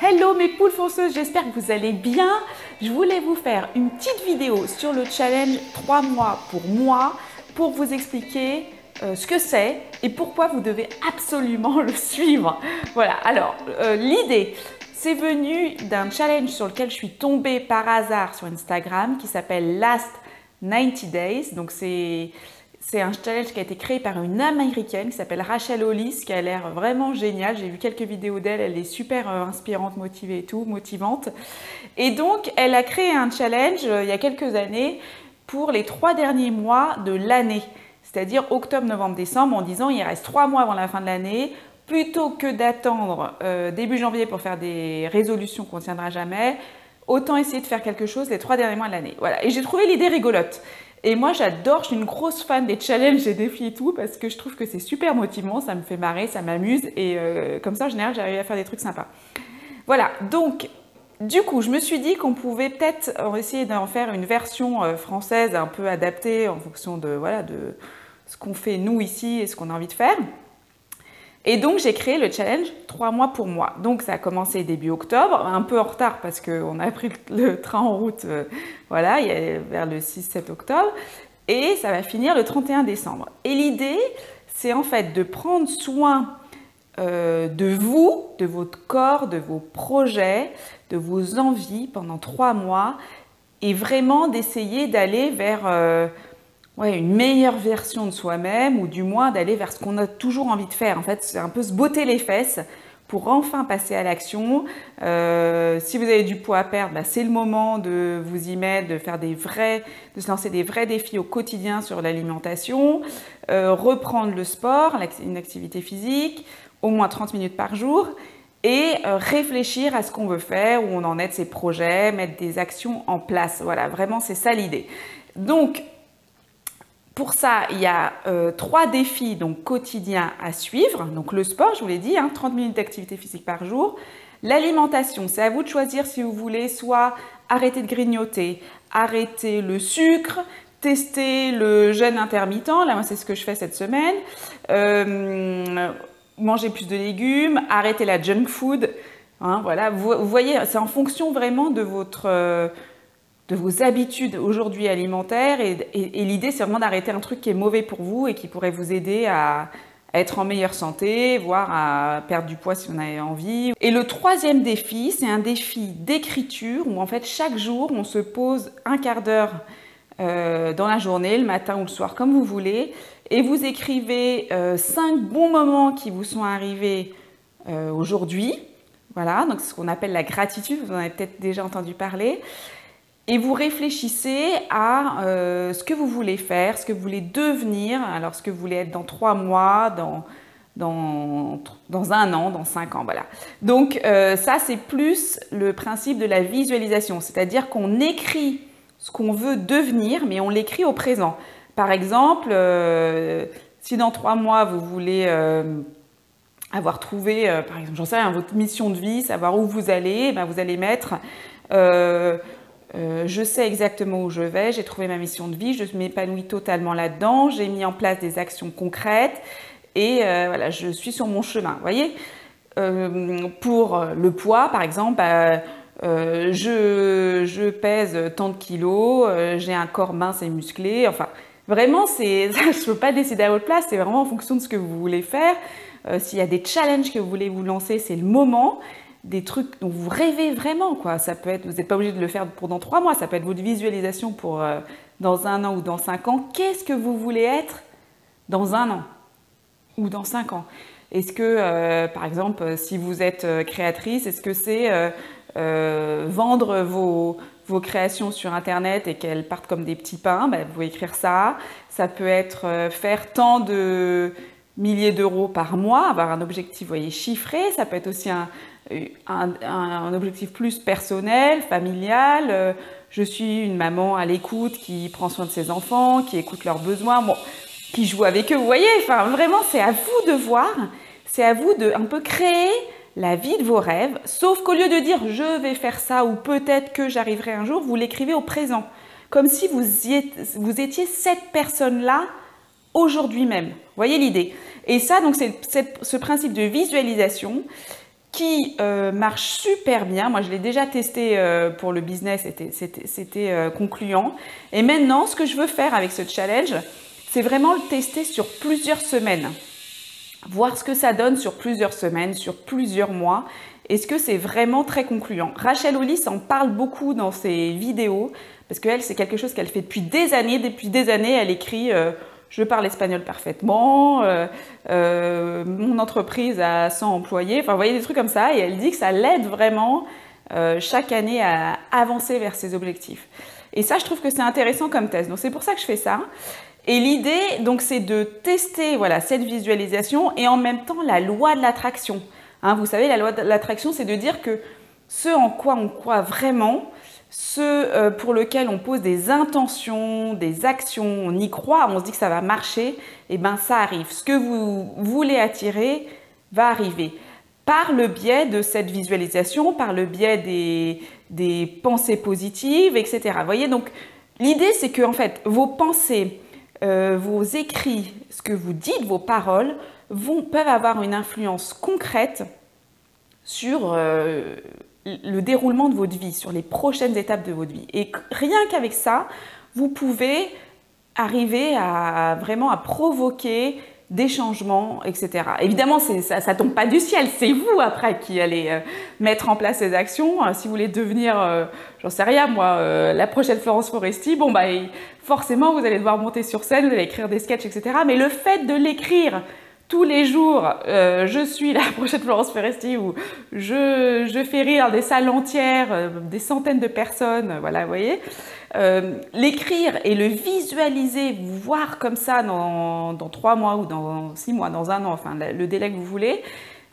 Hello mes poules fonceuses, j'espère que vous allez bien. Je voulais vous faire une petite vidéo sur le challenge 3 mois pour vous expliquer ce que c'est et pourquoi vous devez absolument le suivre. Voilà, alors l'idée, c'est venu d'un challenge sur lequel je suis tombée par hasard sur Instagram qui s'appelle Last 90 Days. Donc c'est un challenge qui a été créé par une américaine qui s'appelle Rachel Hollis, qui a l'air vraiment géniale. J'ai vu quelques vidéos d'elle, elle est super inspirante, motivée et tout, motivante. Et donc, elle a créé un challenge il y a quelques années pour les 3 derniers mois de l'année, c'est-à-dire octobre, novembre, décembre, en disant il reste 3 mois avant la fin de l'année. Plutôt que d'attendre début janvier pour faire des résolutions qu'on ne tiendra jamais, autant essayer de faire quelque chose les 3 derniers mois de l'année. Voilà. Et j'ai trouvé l'idée rigolote. Et moi, j'adore, je suis une grosse fan des challenges, des défis et tout, parce que je trouve que c'est super motivant, ça me fait marrer, ça m'amuse, et comme ça, en général, j'arrive à faire des trucs sympas. Voilà, donc, du coup, je me suis dit qu'on pouvait peut-être essayer d'en faire une version française un peu adaptée en fonction de, voilà, de ce qu'on fait nous ici et ce qu'on a envie de faire. Et donc, j'ai créé le challenge 3 mois pour moi. Donc, ça a commencé début octobre, un peu en retard parce qu'on a pris le train en route, voilà, vers le 6-7 octobre. Et ça va finir le 31 décembre. Et l'idée, c'est en fait de prendre soin de vous, de votre corps, de vos projets, de vos envies pendant 3 mois et vraiment d'essayer d'aller vers une meilleure version de soi-même ou du moins d'aller vers ce qu'on a toujours envie de faire. En fait, c'est un peu se botter les fesses pour enfin passer à l'action. Si vous avez du poids à perdre, bah, c'est le moment de vous y mettre, de se lancer des vrais défis au quotidien sur l'alimentation, reprendre le sport, une activité physique, au moins 30 minutes par jour et réfléchir à ce qu'on veut faire, où on en est de ses projets, mettre des actions en place. Voilà, vraiment, c'est ça l'idée. Donc, pour ça, il y a 3 défis donc, quotidiens à suivre. Donc le sport, je vous l'ai dit, 30 minutes d'activité physique par jour. L'alimentation, c'est à vous de choisir si vous voulez soit arrêter de grignoter, arrêter le sucre, tester le jeûne intermittent. Là, moi, c'est ce que je fais cette semaine. Manger plus de légumes, arrêter la junk food. Voilà, vous voyez, c'est en fonction vraiment de vos habitudes aujourd'hui alimentaires et l'idée c'est vraiment d'arrêter un truc qui est mauvais pour vous et qui pourrait vous aider à être en meilleure santé, voire à perdre du poids si on a envie. Et le 3e défi, c'est un défi d'écriture où en fait chaque jour on se pose un quart d'heure dans la journée, le matin ou le soir comme vous voulez, et vous écrivez 5 bons moments qui vous sont arrivés aujourd'hui. Voilà, donc c'est ce qu'on appelle la gratitude, vous en avez peut-être déjà entendu parler. Et vous réfléchissez à ce que vous voulez faire, ce que vous voulez devenir, alors ce que vous voulez être dans 3 mois, dans 1 an, dans 5 ans, voilà. Donc ça, c'est plus le principe de la visualisation, c'est-à-dire qu'on écrit ce qu'on veut devenir, mais on l'écrit au présent. Par exemple, si dans 3 mois, vous voulez avoir trouvé, par exemple, j'en sais rien, votre mission de vie, savoir où vous allez, ben vous allez mettre... je sais exactement où je vais, j'ai trouvé ma mission de vie, je m'épanouis totalement là-dedans, j'ai mis en place des actions concrètes et voilà, je suis sur mon chemin. Vous voyez, pour le poids, par exemple, je pèse tant de kilos, j'ai un corps mince et musclé. Enfin, vraiment, je ne peux pas décider à votre place, c'est vraiment en fonction de ce que vous voulez faire. S'il y a des challenges que vous voulez vous lancer, c'est le moment. Des trucs dont vous rêvez vraiment, quoi. Ça peut être, vous n'êtes pas obligé de le faire pour dans 3 mois, ça peut être votre visualisation pour dans 1 an ou dans 5 ans. Qu'est-ce que vous voulez être dans 1 an ou dans 5 ans? Est-ce que, par exemple, si vous êtes créatrice, est-ce que c'est vendre vos créations sur Internet et qu'elles partent comme des petits pains? Ben, vous pouvez écrire ça. Ça peut être faire tant de milliers d'euros par mois, avoir un objectif, vous voyez, chiffré. Ça peut être aussi un objectif plus personnel, familial. Je suis une maman à l'écoute qui prend soin de ses enfants, qui écoute leurs besoins, bon, qui joue avec eux. Vous voyez, enfin, vraiment, c'est à vous de voir, c'est à vous de un peu créer la vie de vos rêves, sauf qu'au lieu de dire je vais faire ça ou peut-être que j'arriverai un jour, vous l'écrivez au présent, comme si vous étiez cette personne-là aujourd'hui même. Vous voyez l'idée? Et ça, donc, c'est ce principe de visualisation. qui marche super bien. Moi, je l'ai déjà testé pour le business, c'était concluant. Et maintenant, ce que je veux faire avec ce challenge, c'est vraiment le tester sur plusieurs semaines. Voir ce que ça donne sur plusieurs semaines, sur plusieurs mois. Est-ce que c'est vraiment très concluant? Rachel Hollis en parle beaucoup dans ses vidéos, parce qu'elle, c'est quelque chose qu'elle fait depuis des années. Depuis des années, elle écrit je parle espagnol parfaitement, mon entreprise a 100 employés, enfin vous voyez des trucs comme ça, et elle dit que ça l'aide vraiment chaque année à avancer vers ses objectifs. Et ça, je trouve que c'est intéressant comme test, donc c'est pour ça que je fais ça. Et l'idée, donc, c'est de tester voilà, cette visualisation et en même temps la loi de l'attraction. Hein, vous savez, la loi de l'attraction, c'est de dire que ce en quoi on croit vraiment, ce pour lequel on pose des intentions, des actions, on y croit, on se dit que ça va marcher, et bien ça arrive. Ce que vous voulez attirer va arriver. Par le biais de cette visualisation, par le biais des pensées positives, etc. Vous voyez, donc l'idée c'est que en fait, vos pensées, vos écrits, ce que vous dites, vos paroles, peuvent avoir une influence concrète sur le déroulement de votre vie, sur les prochaines étapes de votre vie. Et rien qu'avec ça, vous pouvez arriver à vraiment à provoquer des changements, etc. Évidemment, ça ne tombe pas du ciel, c'est vous après qui allez mettre en place ces actions. Si vous voulez devenir, j'en sais rien moi, la prochaine Florence Foresti, bon bah forcément vous allez devoir monter sur scène, vous allez écrire des sketchs, etc. Mais le fait de l'écrire tous les jours, je suis la prochaine Florence Foresti ou je fais rire des salles entières, des centaines de personnes, voilà, vous voyez. L'écrire et le visualiser, vous voir comme ça dans 3 mois ou dans 6 mois, dans 1 an, enfin le délai que vous voulez,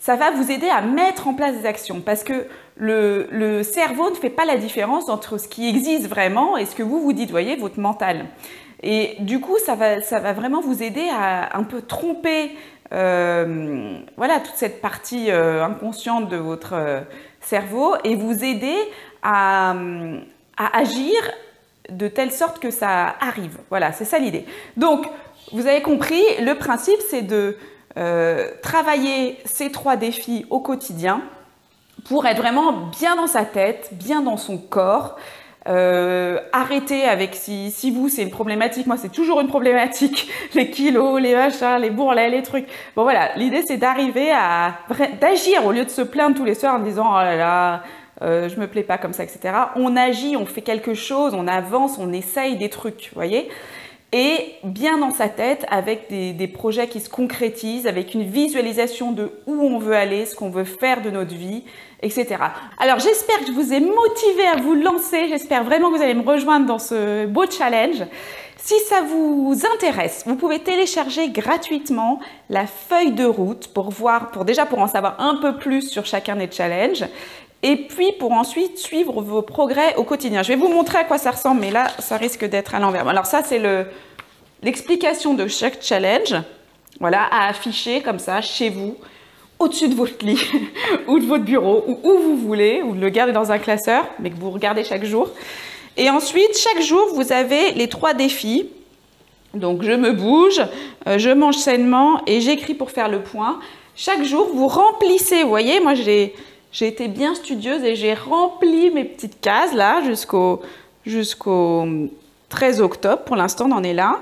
ça va vous aider à mettre en place des actions parce que le cerveau ne fait pas la différence entre ce qui existe vraiment et ce que vous vous dites, voyez, votre mental. Et du coup, ça va vraiment vous aider à un peu tromper voilà, toute cette partie inconsciente de votre cerveau et vous aider à agir de telle sorte que ça arrive. Voilà, c'est ça l'idée. Donc, vous avez compris, le principe, c'est de travailler ces 3 défis au quotidien pour être vraiment bien dans sa tête, bien dans son corps. Arrêtez avec, si vous, c'est une problématique, moi, c'est toujours une problématique, les kilos, les machins, les bourrelets, les trucs. Bon, voilà, l'idée, c'est d'arriver d'agir au lieu de se plaindre tous les soirs en disant « Oh là là, je me plais pas comme ça, etc. » On agit, on fait quelque chose, on avance, on essaye des trucs, vous voyez. Et bien dans sa tête, avec des projets qui se concrétisent, avec une visualisation de où on veut aller, ce qu'on veut faire de notre vie, etc. Alors j'espère que je vous ai motivé à vous lancer, j'espère vraiment que vous allez me rejoindre dans ce beau challenge. Si ça vous intéresse, vous pouvez télécharger gratuitement la feuille de route pour en savoir un peu plus sur chacun des challenges. Et puis pour ensuite suivre vos progrès au quotidien. Je vais vous montrer à quoi ça ressemble, mais là, ça risque d'être à l'envers. Alors ça, c'est l'explication de chaque challenge, voilà, à afficher comme ça chez vous, au-dessus de votre lit, ou de votre bureau, ou où vous voulez, ou de le garder dans un classeur, mais que vous regardez chaque jour. Et ensuite, chaque jour, vous avez les 3 défis. Donc, je me bouge, je mange sainement et j'écris pour faire le point. Chaque jour, vous remplissez, vous voyez, moi, j'ai été bien studieuse et j'ai rempli mes petites cases là jusqu'au 13 octobre. Pour l'instant, on en est là.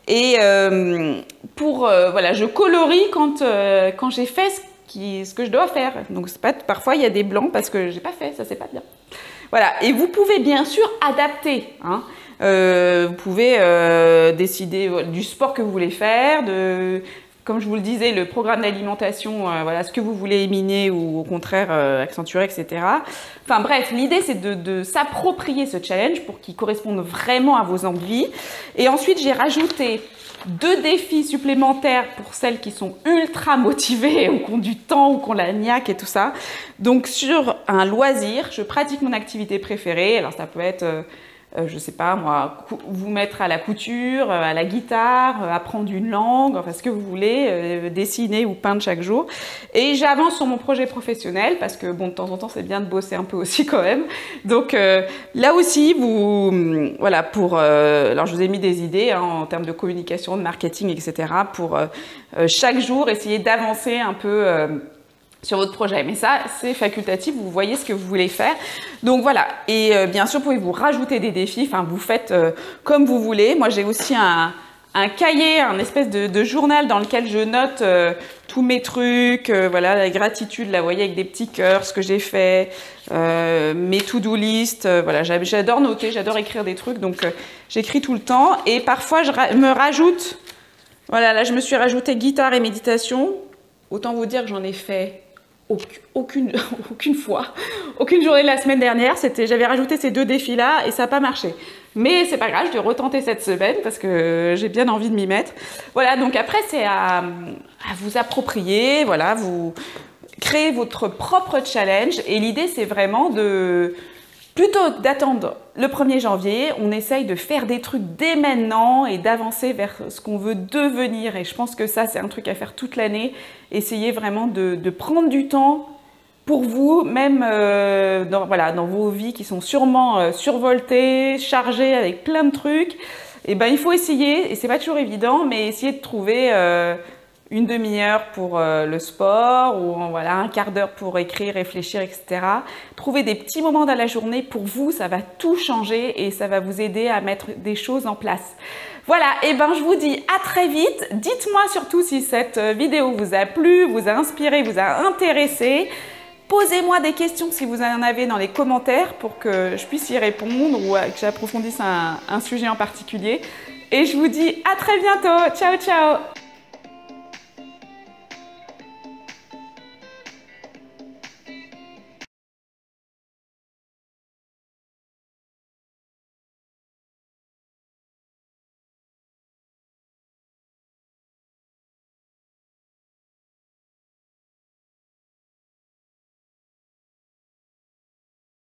Et voilà, je colorie quand j'ai fait ce que je dois faire. Donc, parfois, il y a des blancs parce que j'ai pas fait, ça c'est pas bien. Voilà. Et vous pouvez bien sûr adapter. Hein. Vous pouvez décider du sport que vous voulez faire, comme je vous le disais, le programme d'alimentation, voilà, ce que vous voulez éliminer ou au contraire accentuer, etc. Enfin bref, l'idée c'est de s'approprier ce challenge pour qu'il corresponde vraiment à vos envies. Et ensuite, j'ai rajouté 2 défis supplémentaires pour celles qui sont ultra motivées ou qui ont du temps ou qui ont la niaque et tout ça. Donc sur un loisir, je pratique mon activité préférée. Alors ça peut être... je sais pas moi, vous mettre à la couture, à la guitare, apprendre une langue, enfin ce que vous voulez, dessiner ou peindre chaque jour. Et j'avance sur mon projet professionnel parce que bon, de temps en temps, c'est bien de bosser un peu aussi quand même. Donc là aussi, voilà, alors je vous ai mis des idées hein, en termes de communication, de marketing, etc. pour chaque jour essayer d'avancer un peu sur votre projet. Mais ça, c'est facultatif, vous voyez ce que vous voulez faire. Donc voilà, et bien sûr, pouvez-vous rajouter des défis, enfin, vous faites comme vous voulez. Moi, j'ai aussi un cahier, un espèce de journal dans lequel je note tous mes trucs, voilà, la gratitude, là, vous voyez, avec des petits cœurs, ce que j'ai fait, mes to-do list, voilà, j'adore noter, j'adore écrire des trucs, donc j'écris tout le temps. Et parfois, je me rajoute, voilà, là, je me suis rajouté guitare et méditation. Autant vous dire que j'en ai fait aucune fois, aucune journée de la semaine dernière. J'avais rajouté ces 2 défis-là et ça n'a pas marché. Mais c'est pas grave, je vais retenter cette semaine parce que j'ai bien envie de m'y mettre. Voilà, donc après, c'est à vous approprier, voilà, vous créez votre propre challenge. Et l'idée, c'est vraiment plutôt d'attendre le 1er janvier, on essaye de faire des trucs dès maintenant et d'avancer vers ce qu'on veut devenir. Et je pense que ça, c'est un truc à faire toute l'année. Essayez vraiment de prendre du temps pour vous, même dans vos vies qui sont sûrement survoltées, chargées avec plein de trucs. Et ben, il faut essayer, et c'est pas toujours évident, mais essayer de trouver une demi-heure pour le sport ou voilà, un quart d'heure pour écrire, réfléchir, etc. Trouvez des petits moments dans la journée pour vous, ça va tout changer et ça va vous aider à mettre des choses en place. Voilà, et ben je vous dis à très vite. Dites-moi surtout si cette vidéo vous a plu, vous a inspiré, vous a intéressé. Posez-moi des questions si vous en avez dans les commentaires pour que je puisse y répondre ou que j'approfondisse un sujet en particulier. Et je vous dis à très bientôt. Ciao, ciao!